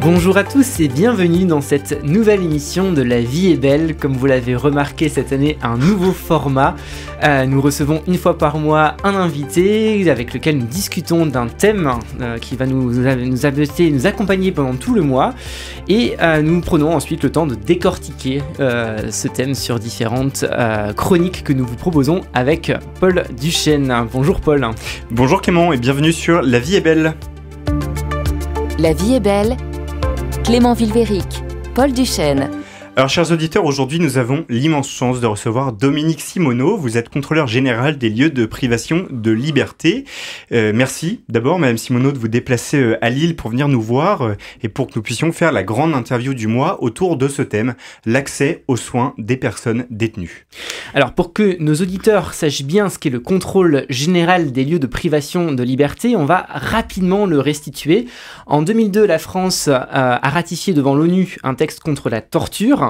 Bonjour à tous et bienvenue dans cette nouvelle émission de La Vie est belle. Comme vous l'avez remarqué cette année, un nouveau format. Nous recevons une fois par mois un invité avec lequel nous discutons d'un thème qui va nous accompagner pendant tout le mois. Et nous prenons ensuite le temps de décortiquer ce thème sur différentes chroniques que nous vous proposons avec Paul Duchesne. Bonjour Paul. Bonjour Clément et bienvenue sur La Vie est belle. La Vie est belle. Clément Vilvéric, Paul Duchesne. Alors chers auditeurs, aujourd'hui nous avons l'immense chance de recevoir Dominique Simoneau. Vous êtes contrôleur général des lieux de privation de liberté. Merci d'abord Madame Simoneau de vous déplacer à Lille pour venir nous voir et pour que nous puissions faire la grande interview du mois autour de ce thème, l'accès aux soins des personnes détenues. Alors pour que nos auditeurs sachent bien ce qu'est le contrôle général des lieux de privation de liberté, on va rapidement le restituer. En 2002, la France a ratifié devant l'ONU un texte contre la torture.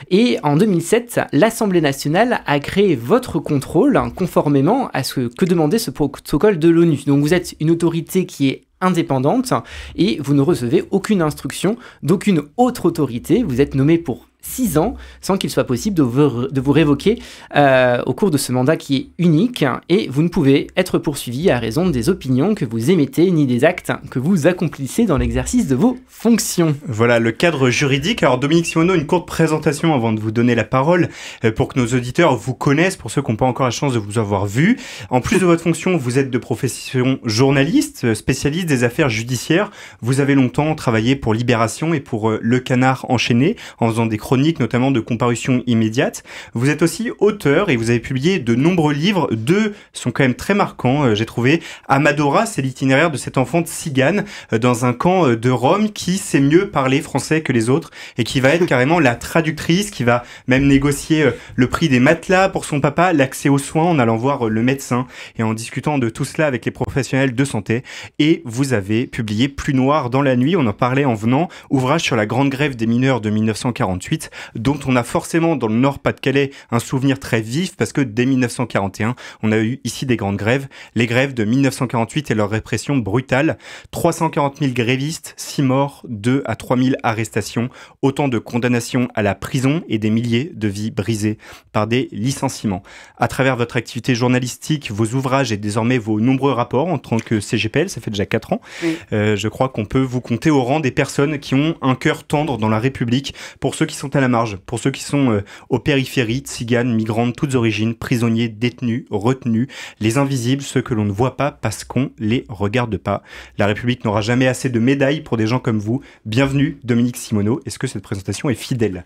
Et en 2007, l'Assemblée nationale a créé votre contrôle conformément à ce que demandait ce protocole de l'ONU. Donc vous êtes une autorité qui est indépendante et vous ne recevez aucune instruction d'aucune autre autorité. Vous êtes nommé pour 6 ans sans qu'il soit possible de vous révoquer au cours de ce mandat qui est unique, et vous ne pouvez être poursuivi à raison des opinions que vous émettez ni des actes que vous accomplissez dans l'exercice de vos fonctions. Voilà le cadre juridique. Alors Dominique Simoneau, une courte présentation avant de vous donner la parole pour que nos auditeurs vous connaissent, pour ceux qui n'ont pas encore la chance de vous avoir vu. En plus de votre fonction, vous êtes de profession journaliste, spécialiste des affaires judiciaires. Vous avez longtemps travaillé pour Libération et pour Le Canard enchaîné en faisant des chroniques, notamment de comparution immédiate. Vous êtes aussi auteur et vous avez publié de nombreux livres. 2 sont quand même très marquants, j'ai trouvé. Amadora, c'est l'itinéraire de cet enfant de Cigane dans un camp de Rome qui sait mieux parler français que les autres et qui va être carrément la traductrice, qui va même négocier le prix des matelas pour son papa, l'accès aux soins en allant voir le médecin et en discutant de tout cela avec les professionnels de santé. Et vous avez publié Plus noir dans la nuit, on en parlait en venant, ouvrage sur la grande grève des mineurs de 1948, dont on a forcément dans le Nord-Pas-de-Calais un souvenir très vif parce que dès 1941, on a eu ici des grandes grèves, les grèves de 1948 et leur répression brutale, 340 000 grévistes, 6 morts, 2 à 3 000 arrestations, autant de condamnations à la prison et des milliers de vies brisées par des licenciements. À travers votre activité journalistique, vos ouvrages et désormais vos nombreux rapports en tant que CGPL, ça fait déjà 4 ans, oui. Je crois qu'on peut vous compter au rang des personnes qui ont un cœur tendre dans la République, pour ceux qui sont à la marge, pour ceux qui sont aux périphéries, tziganes, migrants de toutes origines, prisonniers, détenus, retenus, les invisibles, ceux que l'on ne voit pas parce qu'on les regarde pas. La République n'aura jamais assez de médailles pour des gens comme vous. Bienvenue Dominique Simoneau. Est-ce que cette présentation est fidèle ?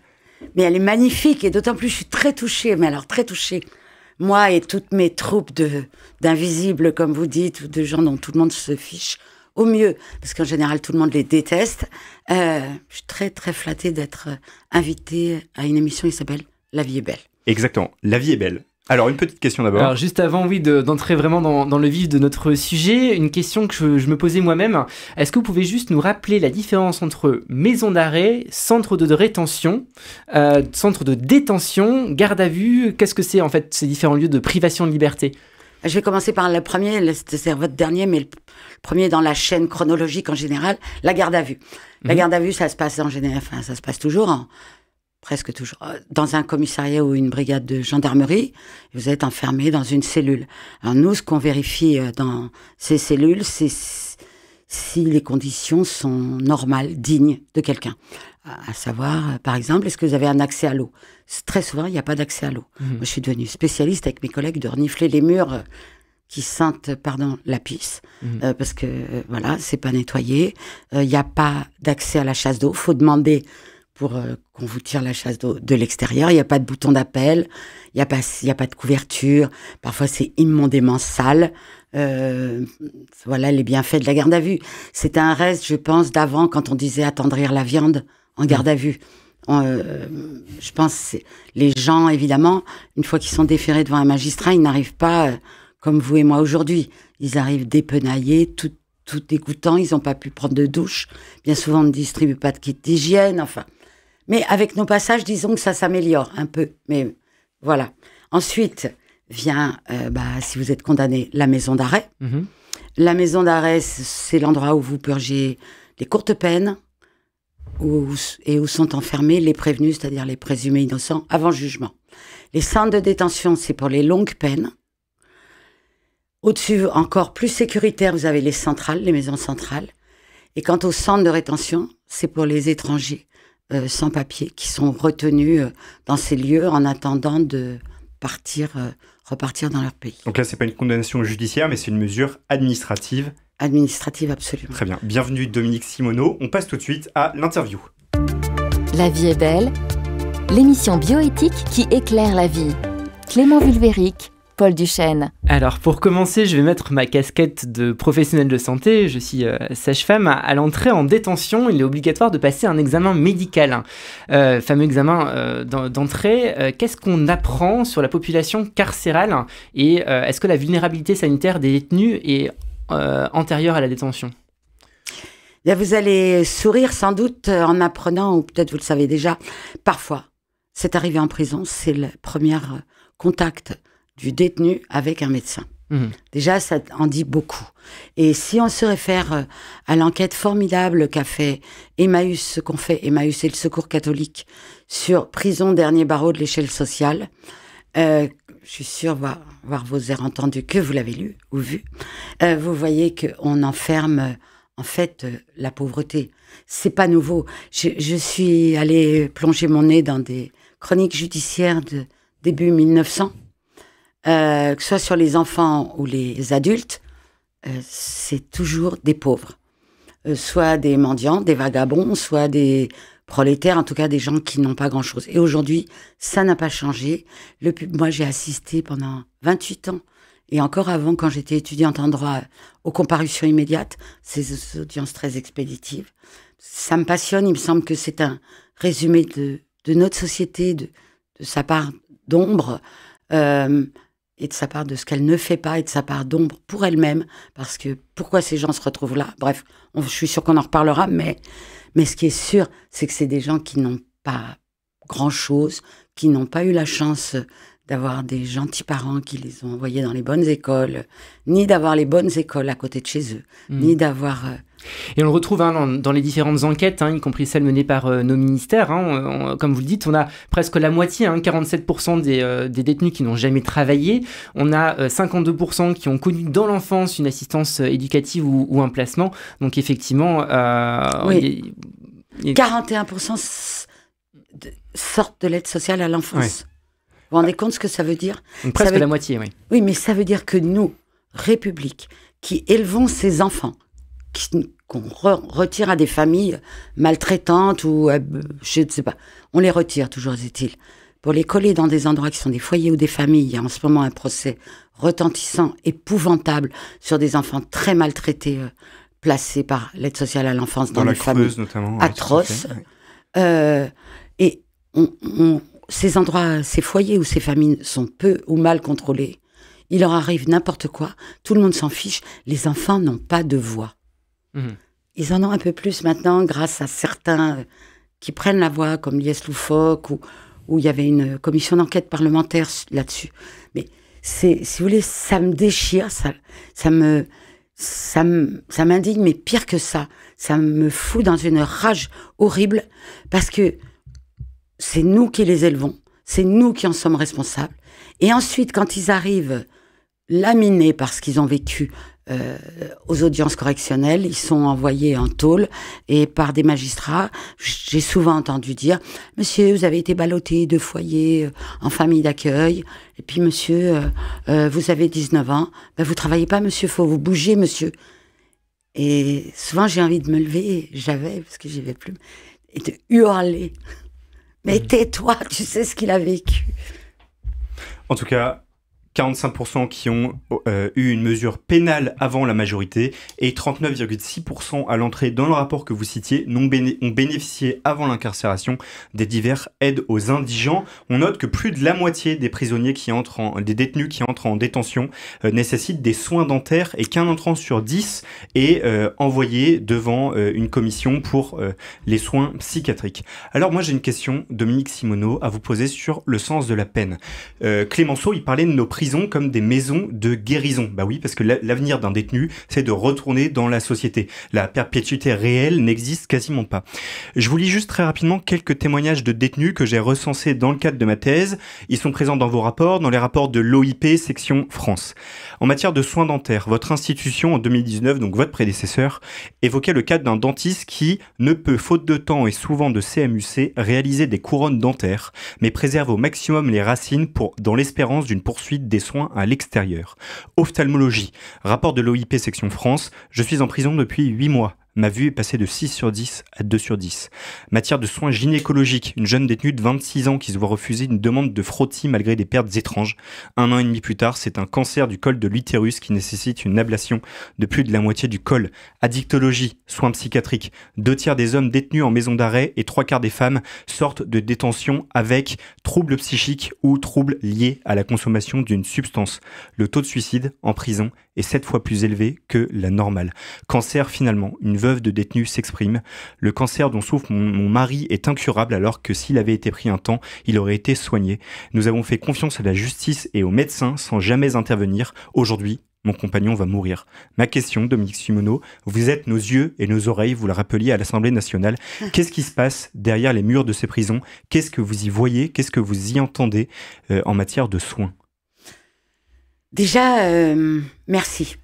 Mais elle est magnifique et d'autant plus je suis très touchée, mais alors très touchée. Moi et toutes mes troupes d'invisibles, comme vous dites, ou de gens dont tout le monde se fiche au mieux, parce qu'en général, tout le monde les déteste. Je suis très, très flattée d'être invitée à une émission qui s'appelle La Vie est belle. Exactement, La Vie est belle. Alors, une petite question d'abord. Alors, juste avant, oui, d'entrer vraiment dans le vif de notre sujet, une question que je me posais moi-même. Est-ce que vous pouvez juste nous rappeler la différence entre maison d'arrêt, centre de rétention, centre de détention, garde à vue? Qu'est-ce que c'est, en fait, ces différents lieux de privation de liberté ? Je vais commencer par le premier, c'est votre dernier, mais le premier dans la chaîne chronologique en général, la garde à vue. La garde à vue, ça se passe en général, enfin, ça se passe toujours, presque toujours, dans un commissariat ou une brigade de gendarmerie. Vous êtes enfermé dans une cellule. Alors nous, ce qu'on vérifie dans ces cellules, c'est si les conditions sont normales, dignes de quelqu'un. À savoir, par exemple, est-ce que vous avez un accès à l'eau ? Très souvent, il n'y a pas d'accès à l'eau. Moi, je suis devenue spécialiste avec mes collègues de renifler les murs qui sentent, la pisse, parce que, voilà, c'est pas nettoyé. Il n'y a pas d'accès à la chasse d'eau. Faut demander pour qu'on vous tire la chasse d'eau de l'extérieur. Il n'y a pas de bouton d'appel. Il n'y a pas de couverture. Parfois, c'est immondément sale. Voilà les bienfaits de la garde à vue. C'est un reste, je pense, d'avant, quand on disait attendrir la viande en garde à vue. Je pense les gens, évidemment, une fois qu'ils sont déférés devant un magistrat, ils n'arrivent pas comme vous et moi aujourd'hui. Ils arrivent dépenaillés, tout dégoûtant. Ils n'ont pas pu prendre de douche. Bien souvent, on ne distribue pas de kit d'hygiène. Enfin, mais avec nos passages, disons que ça s'améliore un peu. Mais voilà. Ensuite vient, si vous êtes condamné, la maison d'arrêt. La maison d'arrêt, c'est l'endroit où vous purgez les courtes peines, et où sont enfermés les prévenus, c'est-à-dire les présumés innocents, avant jugement. Les centres de détention, c'est pour les longues peines. Au-dessus, encore plus sécuritaire, vous avez les centrales, les maisons centrales. Et quant aux centres de rétention, c'est pour les étrangers sans papier qui sont retenus dans ces lieux en attendant de repartir dans leur pays. Donc là, c'est pas une condamnation judiciaire, mais c'est une mesure administrative. Administrative, absolument. Très bien. Bienvenue Dominique Simoneau. On passe tout de suite à l'interview. La vie est belle, l'émission bioéthique qui éclaire la vie. Clément Vulvéric, Paul Duchesne. Alors pour commencer, je vais mettre ma casquette de professionnel de santé. Je suis sage-femme. À l'entrée en détention, il est obligatoire de passer un examen médical. Fameux examen d'entrée. Qu'est-ce qu'on apprend sur la population carcérale et est-ce que la vulnérabilité sanitaire des détenus est antérieure à la détention ? Là, vous allez sourire sans doute en apprenant, ou peut-être vous le savez déjà, parfois, c'est arrivé en prison, c'est le premier contact du détenu avec un médecin. Déjà, ça en dit beaucoup. Et si on se réfère à l'enquête formidable qu'a fait Emmaüs, ce qu'on fait, Emmaüs et le Secours catholique, sur prison dernier barreau de l'échelle sociale, je suis sûre, voir vos airs entendus, que vous l'avez lu ou vu, vous voyez qu'on enferme en fait la pauvreté. C'est pas nouveau. Je suis allée plonger mon nez dans des chroniques judiciaires de début 1900, que ce soit sur les enfants ou les adultes, c'est toujours des pauvres. Soit des mendiants, des vagabonds, soit des prolétaires, en tout cas des gens qui n'ont pas grand-chose. Et aujourd'hui, ça n'a pas changé. Moi, j'ai assisté pendant 28 ans, et encore avant, quand j'étais étudiante en droit, aux comparutions immédiates, ces audiences très expéditives. Ça me passionne, il me semble que c'est un résumé de notre société, de sa part d'ombre, et de sa part de ce qu'elle ne fait pas, et de sa part d'ombre pour elle-même, parce que pourquoi ces gens se retrouvent là ? Bref, je suis sûre qu'on en reparlera, mais ce qui est sûr, c'est que c'est des gens qui n'ont pas grand-chose, qui n'ont pas eu la chance d'avoir des gentils parents qui les ont envoyés dans les bonnes écoles, ni d'avoir les bonnes écoles à côté de chez eux, ni d'avoir... Et on le retrouve dans les différentes enquêtes, y compris celles menées par nos ministères. Comme vous le dites, on a presque la moitié, 47% des détenus qui n'ont jamais travaillé. On a 52% qui ont connu dans l'enfance une assistance éducative ou un placement. Donc effectivement... oui. 41% sortent de l'aide sociale à l'enfance. Oui. Vous vous rendez compte ce que ça veut dire ? Donc presque la moitié, oui. Oui, mais ça veut dire que nous, République, qui élevons ces enfants, qu'on retire à des familles maltraitantes ou, je ne sais pas, on les retire, toujours est-il, pour les coller dans des endroits qui sont des foyers ou des familles. Il y a en ce moment un procès retentissant, épouvantable, sur des enfants très maltraités, placés par l'aide sociale à l'enfance dans des familles notamment, atroces. Et ces endroits, ces foyers où ces familles sont peu ou mal contrôlées, il leur arrive n'importe quoi, tout le monde s'en fiche, les enfants n'ont pas de voix. Ils en ont un peu plus maintenant grâce à certains qui prennent la voix, comme Lies Loufoque, où il y avait une commission d'enquête parlementaire là-dessus. Mais si vous voulez, ça me déchire, ça m'indigne, mais pire que ça me fout dans une rage horrible, parce que c'est nous qui les élevons, c'est nous qui en sommes responsables. Et ensuite, quand ils arrivent laminés par ce qu'ils ont vécu aux audiences correctionnelles, ils sont envoyés en tôle et par des magistrats. J'ai souvent entendu dire « Monsieur, vous avez été ballotté de foyer en famille d'accueil. Et puis, monsieur, vous avez 19 ans. Ben, vous travaillez pas, monsieur, faut vous bouger, monsieur. » Et souvent, j'ai envie de me lever, parce que j'y vais plus, et de hurler. Mais tais-toi, tu sais ce qu'il a vécu. En tout cas, 45% qui ont eu une mesure pénale avant la majorité et 39,6% à l'entrée dans le rapport que vous citiez ont bénéficié avant l'incarcération des diverses aides aux indigents. On note que plus de la moitié des prisonniers des détenus qui entrent en détention nécessitent des soins dentaires et qu'un entrant sur 10 est envoyé devant une commission pour les soins psychiatriques. Alors moi j'ai une question, Dominique Simoneau, à vous poser sur le sens de la peine. Clémenceau, il parlait de nos prisons prisons comme des maisons de guérison. Bah oui, parce que l'avenir d'un détenu, c'est de retourner dans la société. La perpétuité réelle n'existe quasiment pas. Je vous lis juste très rapidement quelques témoignages de détenus que j'ai recensés dans le cadre de ma thèse. Ils sont présents dans vos rapports, dans les rapports de l'OIP section France. En matière de soins dentaires, votre institution en 2019, donc votre prédécesseur, évoquait le cas d'un dentiste qui ne peut, faute de temps et souvent de CMUC, réaliser des couronnes dentaires, mais préserve au maximum les racines dans l'espérance d'une poursuite des soins à l'extérieur. Ophtalmologie, rapport de l'OIP section France, je suis en prison depuis 8 mois. Ma vue est passée de 6 sur 10 à 2 sur 10. Matière de soins gynécologiques, une jeune détenue de 26 ans qui se voit refuser une demande de frottis malgré des pertes étranges. 1 an et demi plus tard, c'est un cancer du col de l'utérus qui nécessite une ablation de plus de la moitié du col. Addictologie, soins psychiatriques. 2 tiers des hommes détenus en maison d'arrêt et 3 quarts des femmes sortent de détention avec troubles psychiques ou troubles liés à la consommation d'une substance. Le taux de suicide en prison est 7 fois plus élevé que la normale. Cancer, finalement, une veuve de détenu s'exprime. Le cancer dont souffre mon mari est incurable alors que s'il avait été pris un temps, il aurait été soigné. Nous avons fait confiance à la justice et aux médecins sans jamais intervenir. Aujourd'hui, mon compagnon va mourir. Ma question, Dominique Simoneau, vous êtes nos yeux et nos oreilles, vous le rappeliez à l'Assemblée nationale. Qu'est-ce qui se passe derrière les murs de ces prisons? Qu'est-ce que vous y voyez? Qu'est-ce que vous y entendez en matière de soins? Déjà, merci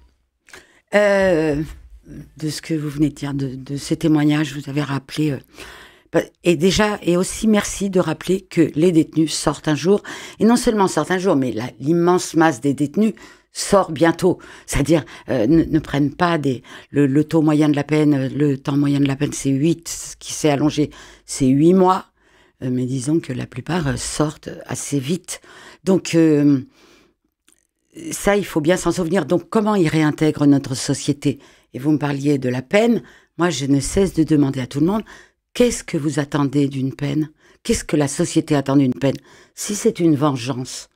de ce que vous venez de dire, de ces témoignages. Vous avez rappelé, et aussi merci de rappeler que les détenus sortent un jour, et non seulement sortent un jour, mais l'immense masse des détenus sort bientôt. C'est-à-dire, ne prennent pas le taux moyen de la peine, le temps moyen de la peine, c'est 8, ce qui s'est allongé, c'est 8 mois, mais disons que la plupart sortent assez vite. Donc, ça, il faut bien s'en souvenir. Donc, comment ils réintègrent notre société? Et vous me parliez de la peine. Moi, je ne cesse de demander à tout le monde, qu'est-ce que vous attendez d'une peine? Qu'est-ce que la société attend d'une peine? Si c'est une vengeance,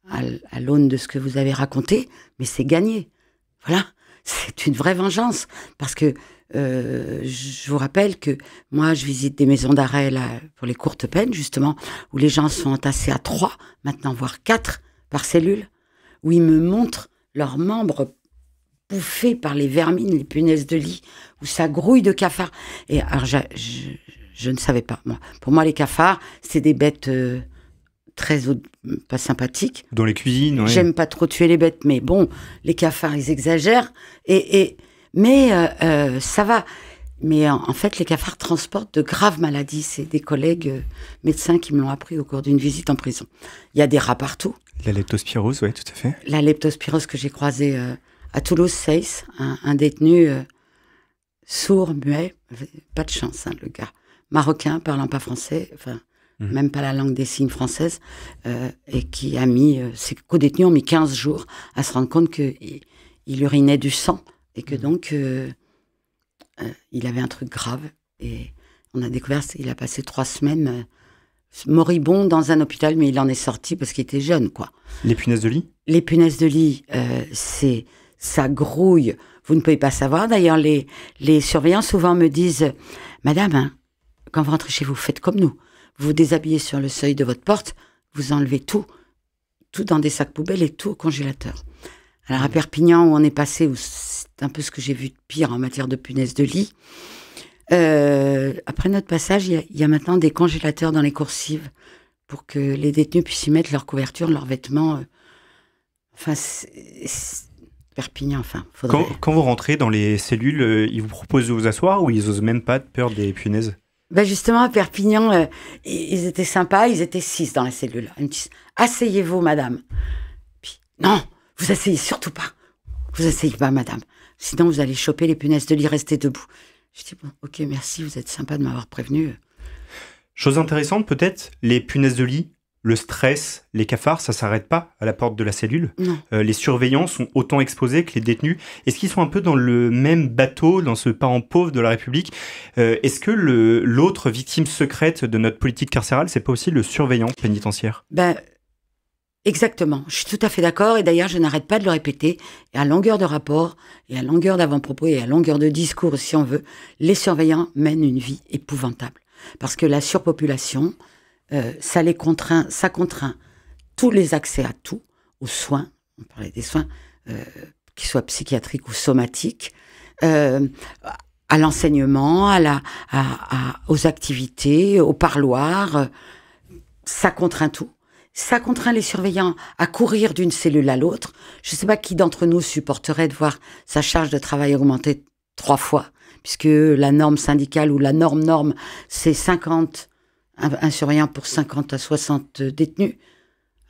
à l'aune de ce que vous avez raconté, mais c'est gagné. Voilà, c'est une vraie vengeance. Parce que je vous rappelle que moi, je visite des maisons d'arrêt là, pour les courtes peines, justement, où les gens sont entassés à 3, maintenant voire 4 par cellule, où ils me montrent leurs membres bouffés par les vermines, les punaises de lit, où ça grouille de cafards. Et alors, je ne savais pas. Moi. Pour moi, les cafards, c'est des bêtes pas sympathiques. Dans les cuisines, oui. J'aime pas trop tuer les bêtes, mais bon, les cafards, ils exagèrent. Mais ça va. Mais en fait, les cafards transportent de graves maladies. C'est des collègues médecins qui me l'ont appris au cours d'une visite en prison. Il y a des rats partout. La leptospirose, oui, tout à fait. La leptospirose que j'ai croisée à Toulouse, Seyss, un détenu sourd, muet, pas de chance, hein, le gars. Marocain, parlant pas français, enfin, même pas la langue des signes française, et qui a mis, ses co-détenus ont mis 15 jours à se rendre compte qu'il urinait du sang, et que donc, il avait un truc grave, et on a découvert qu'il a passé 3 semaines moribond dans un hôpital, mais il en est sorti parce qu'il était jeune, quoi. Les punaises de lit? Les punaises de lit, ça grouille. Vous ne pouvez pas savoir. D'ailleurs, les surveillants souvent me disent, Madame, hein, quand vous rentrez chez vous, faites comme nous. Vous vous déshabillez sur le seuil de votre porte, vous enlevez tout dans des sacs poubelles et tout au congélateur. Alors à Perpignan, où on est passé, où c'est un peu ce que j'ai vu de pire en matière de punaises de lit, après notre passage, il y a maintenant des congélateurs dans les coursives pour que les détenus puissent y mettre leurs couvertures, leurs vêtements. Enfin, Perpignan, enfin, faudrait... Quand vous rentrez dans les cellules, ils vous proposent de vous asseoir ou ils osent même pas de peur des punaises? Ben justement, à Perpignan, ils étaient sympas, ils étaient 6 dans la cellule. Ils me disent, asseyez-vous, madame. Puis, non, vous asseyez surtout pas. Vous asseyez pas, madame. Sinon, vous allez choper les punaises de lit, restez debout. Je dis, bon, ok, merci, vous êtes sympa de m'avoir prévenu. Chose intéressante, peut-être, les punaises de lit, le stress, les cafards, ça s'arrête pas à la porte de la cellule. Non. Les surveillants sont autant exposés que les détenus. Est-ce qu'ils sont un peu dans le même bateau, dans ce parent pauvre de la République? Est-ce que l'autre victime secrète de notre politique carcérale, c'est pas aussi le surveillant pénitentiaire? Ben, exactement. Je suis tout à fait d'accord. Et d'ailleurs, je n'arrête pas de le répéter. Et à longueur de rapport, et à longueur d'avant-propos, et à longueur de discours, si on veut, les surveillants mènent une vie épouvantable. Parce que la surpopulation, ça contraint tous les accès à tout, aux soins, on parlait des soins, qu'ils soient psychiatriques ou somatiques, à l'enseignement, aux activités, au parloir. Ça contraint tout. Ça contraint les surveillants à courir d'une cellule à l'autre. Je ne sais pas qui d'entre nous supporterait de voir sa charge de travail augmenter 3 fois, puisque la norme syndicale ou la norme, c'est 50, un surveillant pour 50 à 60 détenus.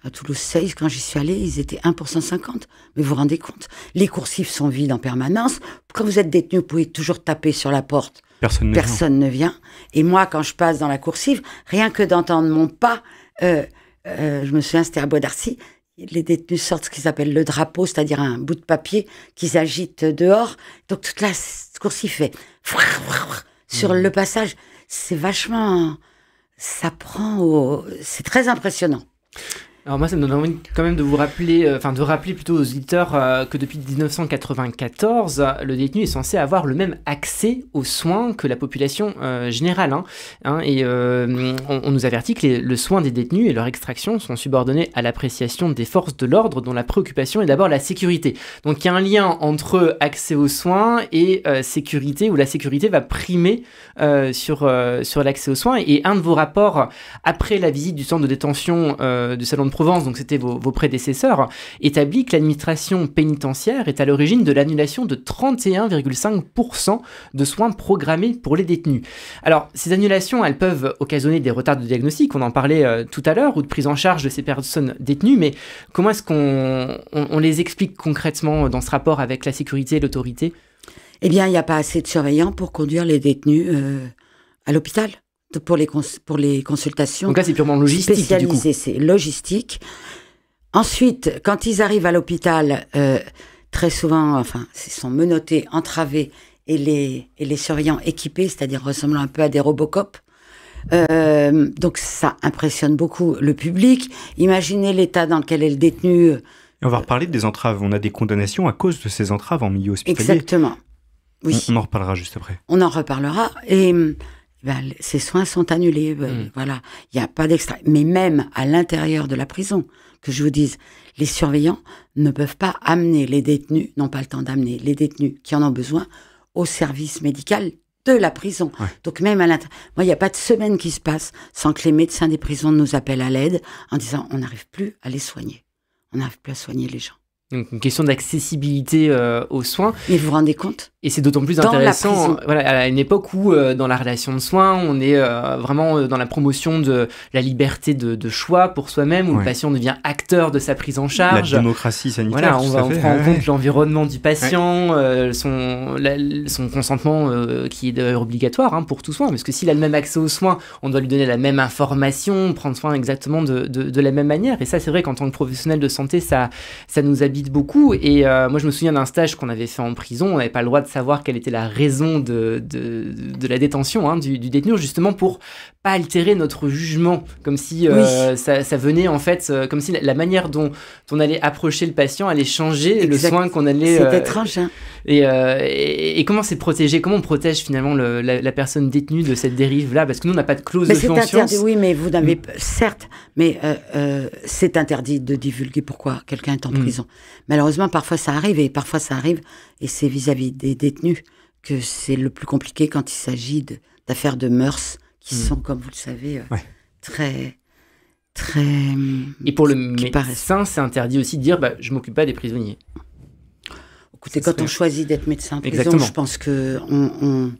À Toulouse 16, quand j'y suis allée, ils étaient 1 pour 150. Mais vous vous rendez compte, les coursifs sont vides en permanence. Quand vous êtes détenu, vous pouvez toujours taper sur la porte. Personne ne vient. Et moi, quand je passe dans la coursive, rien que d'entendre mon pas, je me souviens, c'était à Bois d'Arcy, les détenus sortent ce qu'ils appellent le drapeau, c'est-à-dire un bout de papier qu'ils agitent dehors. Donc toute la coursive fait sur le passage. C'est vachement... Ça prend c'est très impressionnant. Alors moi, ça me donne envie quand même de vous rappeler, de rappeler plutôt aux auditeurs que depuis 1994, le détenu est censé avoir le même accès aux soins que la population générale. Et on nous avertit que le soin des détenus et leur extraction sont subordonnés à l'appréciation des forces de l'ordre, dont la préoccupation est d'abord la sécurité. Donc il y a un lien entre accès aux soins et sécurité, où la sécurité va primer sur l'accès aux soins. Et un de vos rapports, après la visite du centre de détention du Salon de Provence, donc c'était vos prédécesseurs, établit que l'administration pénitentiaire est à l'origine de l'annulation de 31,5% de soins programmés pour les détenus. Alors, ces annulations, elles peuvent occasionner des retards de diagnostic, on en parlait tout à l'heure, ou de prise en charge de ces personnes détenues, mais comment est-ce qu'on les explique concrètement dans ce rapport avec la sécurité et l'autorité ? Eh bien, il n'y a pas assez de surveillants pour conduire les détenus à l'hôpital. Pour les consultations. Donc là, c'est purement logistique, spécialisées, c'est logistique. Ensuite, quand ils arrivent à l'hôpital, très souvent, ils sont menottés, entravés, et les surveillants équipés, c'est-à-dire ressemblant un peu à des Robocop. Donc ça impressionne beaucoup le public. Imaginez l'état dans lequel est le détenu. Et on va reparler des entraves. On a des condamnations à cause de ces entraves en milieu hospitalier. Exactement. Oui. On en reparlera juste après. On en reparlera. Et... ces soins sont annulés, voilà. Il n'y a pas d'extra. Mais même à l'intérieur de la prison, que je vous dise, les surveillants ne peuvent pas amener les détenus, n'ont pas le temps d'amener les détenus qui en ont besoin au service médical de la prison. Ouais. Donc même à l'intérieur, moi, il n'y a pas de semaine qui se passe sans que les médecins des prisons nous appellent à l'aide en disant on n'arrive plus à les soigner. On n'arrive plus à soigner les gens. Donc une question d'accessibilité aux soins. Mais vous vous rendez compte ? Et c'est d'autant plus intéressant à une époque où, dans la relation de soins, on est vraiment dans la promotion de la liberté de choix pour soi-même, où le patient devient acteur de sa prise en charge. La démocratie sanitaire. Voilà, on prend en compte l'environnement du patient, son consentement qui est d'ailleurs obligatoire pour tout soin, parce que s'il a le même accès aux soins, on doit lui donner la même information, prendre soin exactement de la même manière. Et ça, c'est vrai qu'en tant que professionnel de santé, ça nous habite beaucoup. Et moi, je me souviens d'un stage qu'on avait fait en prison, on n'avait pas le droit de savoir quelle était la raison de la détention du détenu, justement pour pas altérer notre jugement, comme si ça venait en fait, comme si la manière dont on allait approcher le patient allait changer le soin qu'on allait... C'est étrange, hein. Et comment c'est protégé ? Comment on protège finalement la personne détenue de cette dérive-là ? Parce que nous, on n'a pas de clause de conscience. C'est interdit, oui, mais vous n'avez... Certes, mais c'est interdit de divulguer pourquoi quelqu'un est en prison. Malheureusement, parfois ça arrive, et c'est vis-à-vis des détenus que c'est le plus compliqué quand il s'agit d'affaires de mœurs qui sont, comme vous le savez, très... Et pour le médecin, c'est interdit aussi de dire je m'occupe pas des prisonniers. Écoutez, quand on choisit d'être médecin en prison, je pense qu'on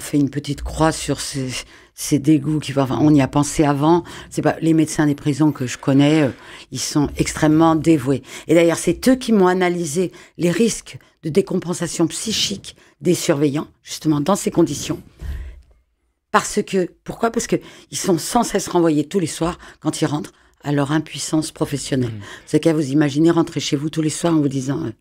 fait une petite croix sur ces dégoûts on y a pensé avant. C'est pas les médecins des prisons que je connais, ils sont extrêmement dévoués. Et d'ailleurs, c'est eux qui m'ont analysé les risques de décompensation psychique des surveillants, justement dans ces conditions. Pourquoi ? Parce que ils sont sans cesse renvoyés tous les soirs quand ils rentrent à leur impuissance professionnelle. C'est qu'à vous imaginer rentrer chez vous tous les soirs en vous disant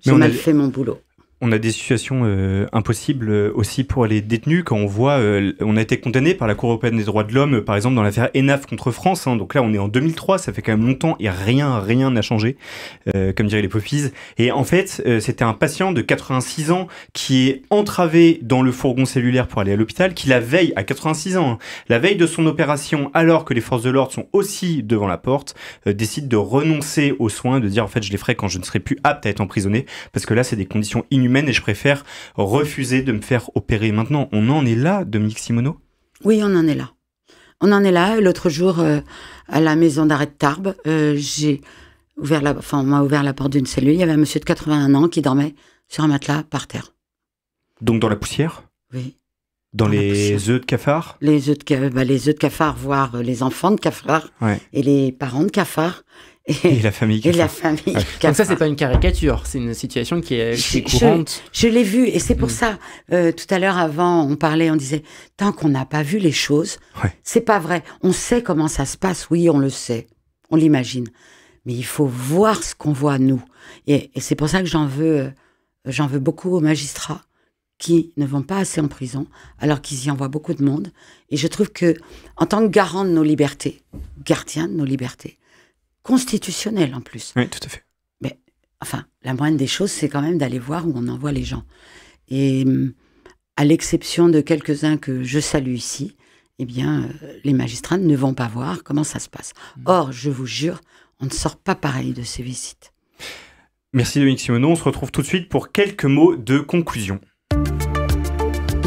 j'ai mal fait mon boulot. On a des situations impossibles aussi pour les détenus quand on voit, on a été condamné par la Cour européenne des droits de l'homme, par exemple dans l'affaire ENAF contre France, hein, donc là on est en 2003, ça fait quand même longtemps et rien n'a changé, comme diraient les poppies. Et en fait, c'était un patient de 86 ans qui est entravé dans le fourgon cellulaire pour aller à l'hôpital, qui la veille, à 86 ans, hein, la veille de son opération, alors que les forces de l'ordre sont aussi devant la porte, décide de renoncer aux soins, de dire en fait je les ferai quand je ne serai plus apte à être emprisonné, parce que là c'est des conditions inhumaines et je préfère refuser de me faire opérer. Maintenant, on en est là, Dominique Simoneau ? Oui, on en est là. On en est là. L'autre jour, à la maison d'arrêt de Tarbes, on m'a ouvert la porte d'une cellule. Il y avait un monsieur de 81 ans qui dormait sur un matelas par terre. Donc dans la poussière ? Oui. Dans les œufs de cafard ? Les œufs de cafard, voire les enfants de cafard, et les parents de cafard. Et la famille. Et la famille. Ouais. Donc ça, c'est pas une caricature, c'est une situation qui est courante. Je l'ai vu, et c'est pour ça, tout à l'heure avant, on disait, tant qu'on n'a pas vu les choses, c'est pas vrai. On sait comment ça se passe, oui, on le sait, on l'imagine. Mais il faut voir ce qu'on voit, nous. Et c'est pour ça que j'en veux beaucoup aux magistrats qui ne vont pas assez en prison, alors qu'ils y envoient beaucoup de monde. Et je trouve que, en tant que garant de nos libertés, gardien de nos libertés, constitutionnel en plus. Oui, tout à fait. Mais, enfin, la moindre des choses, c'est quand même d'aller voir où on envoie les gens. Et à l'exception de quelques-uns que je salue ici, eh bien, les magistrats ne vont pas voir comment ça se passe. Or, je vous jure, on ne sort pas pareil de ces visites. Merci Dominique Simoneau. On se retrouve tout de suite pour quelques mots de conclusion.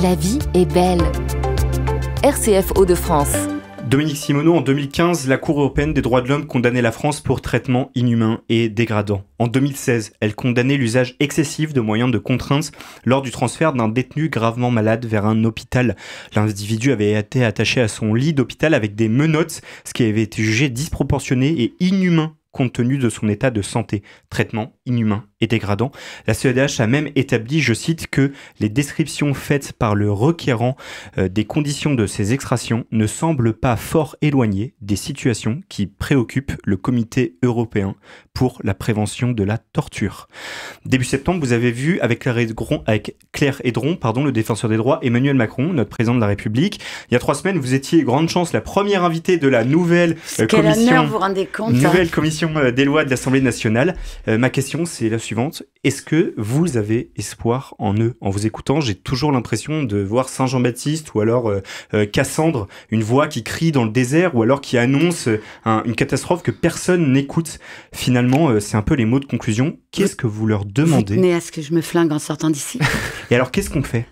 La vie est belle. RCF Hauts-de-France. Dominique Simoneau, en 2015, la Cour européenne des droits de l'homme condamnait la France pour traitement inhumain et dégradant. En 2016, elle condamnait l'usage excessif de moyens de contrainte lors du transfert d'un détenu gravement malade vers un hôpital. L'individu avait été attaché à son lit d'hôpital avec des menottes, ce qui avait été jugé disproportionné et inhumain compte tenu de son état de santé. Traitement inhumain et dégradant. La CEDH a même établi, je cite, que les descriptions faites par le requérant des conditions de ces extractions ne semblent pas fort éloignées des situations qui préoccupent le Comité européen pour la prévention de la torture. Début septembre, vous avez vu avec Claire Hédron, le défenseur des droits, Emmanuel Macron, notre président de la République. Il y a 3 semaines, vous étiez, grande chance, la première invitée de la nouvelle commission, vous rendez compte, nouvelle commission des lois de l'Assemblée nationale. Ma question, c'est la suivante. Est-ce que vous avez espoir en eux ? En vous écoutant, j'ai toujours l'impression de voir Saint Jean-Baptiste ou alors Cassandre, une voix qui crie dans le désert ou alors qui annonce une catastrophe que personne n'écoute. Finalement, c'est un peu les mots de conclusion. Qu'est-ce que vous leur demandez ? Vous tenez à ce que je me flingue en sortant d'ici. Et alors, qu'est-ce qu'on fait ?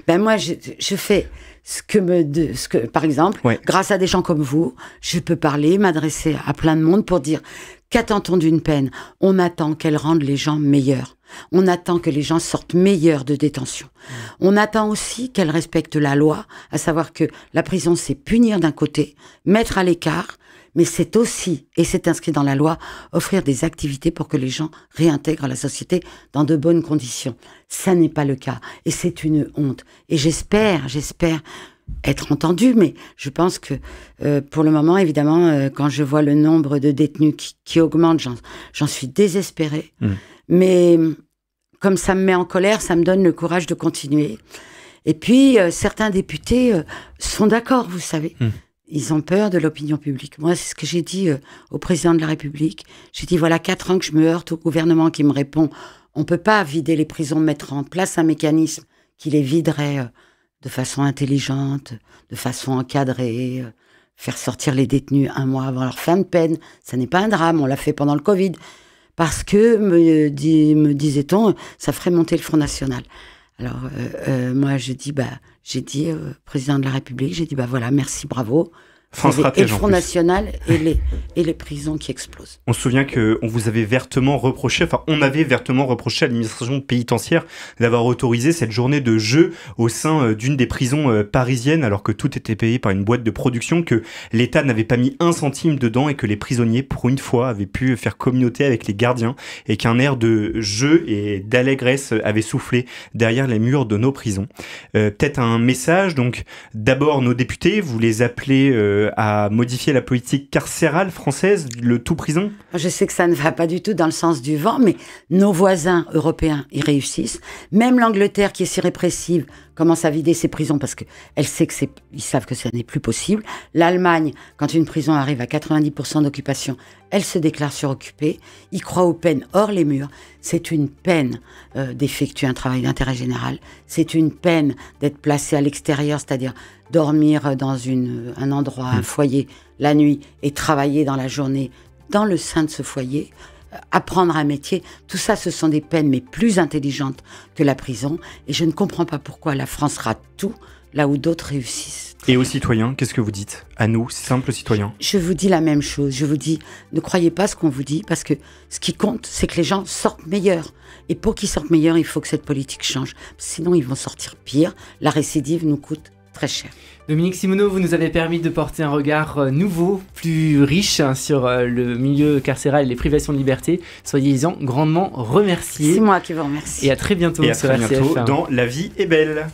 Ben moi, je fais ce que, par exemple, grâce à des gens comme vous, je peux parler, m'adresser à plein de monde pour dire qu'attend-on d'une peine ? On attend qu'elle rende les gens meilleurs. On attend que les gens sortent meilleurs de détention. On attend aussi qu'elle respecte la loi, à savoir que la prison, c'est punir d'un côté, mettre à l'écart, mais c'est aussi, et c'est inscrit dans la loi, offrir des activités pour que les gens réintègrent la société dans de bonnes conditions. Ça n'est pas le cas, et c'est une honte. Et j'espère être entendue, mais je pense que pour le moment, évidemment, quand je vois le nombre de détenus qui augmente, j'en suis désespérée. Mais comme ça me met en colère, ça me donne le courage de continuer. Et puis, certains députés sont d'accord, vous savez. Ils ont peur de l'opinion publique. Moi, c'est ce que j'ai dit au président de la République. J'ai dit, voilà 4 ans que je me heurte au gouvernement qui me répond, on ne peut pas vider les prisons, mettre en place un mécanisme qui les viderait de façon intelligente, de façon encadrée, faire sortir les détenus 1 mois avant leur fin de peine. Ça n'est pas un drame, on l'a fait pendant le Covid. Parce que, me disait-on, ça ferait monter le Front National. Alors, moi, j'ai dit président de la République, j'ai dit, voilà, merci, bravo. Et le Front National et les prisons qui explosent. On se souvient qu'on vous avait vertement reproché, on avait vertement reproché à l'administration pénitentiaire d'avoir autorisé cette journée de jeu au sein d'une des prisons parisiennes, alors que tout était payé par une boîte de production, que l'État n'avait pas mis 1 centime dedans et que les prisonniers, pour une fois, avaient pu faire communauté avec les gardiens et qu'un air de jeu et d'allégresse avait soufflé derrière les murs de nos prisons. Peut-être un message, donc d'abord nos députés, vous les appelez à modifier la politique carcérale française, le tout prison? Je sais que ça ne va pas du tout dans le sens du vent, mais nos voisins européens y réussissent. Même l'Angleterre, qui est si répressive, commence à vider ses prisons parce qu'elle sait ils savent que ça n'est plus possible. L'Allemagne, quand une prison arrive à 90% d'occupation, elle se déclare suroccupée. Ils croient aux peines hors les murs. C'est une peine d'effectuer un travail d'intérêt général. C'est une peine d'être placé à l'extérieur, c'est-à-dire dormir dans un endroit, un foyer, la nuit, et travailler dans la journée dans le sein de ce foyer. Apprendre un métier, tout ça, ce sont des peines, mais plus intelligentes que la prison. Et je ne comprends pas pourquoi la France rate tout, là où d'autres réussissent. Et aux citoyens, qu'est-ce que vous dites? À nous, simples citoyens. Je vous dis la même chose. Je vous dis, ne croyez pas ce qu'on vous dit, parce que ce qui compte, c'est que les gens sortent meilleurs. Et pour qu'ils sortent meilleurs, il faut que cette politique change. Sinon, ils vont sortir pire. La récidive nous coûte très cher. Dominique Simoneau, vous nous avez permis de porter un regard nouveau, plus riche sur le milieu carcéral et les privations de liberté. Soyez-en grandement remerciés. C'est moi qui vous remercie. Et à très bientôt et à sur très bientôt RCF. dans La vie est belle.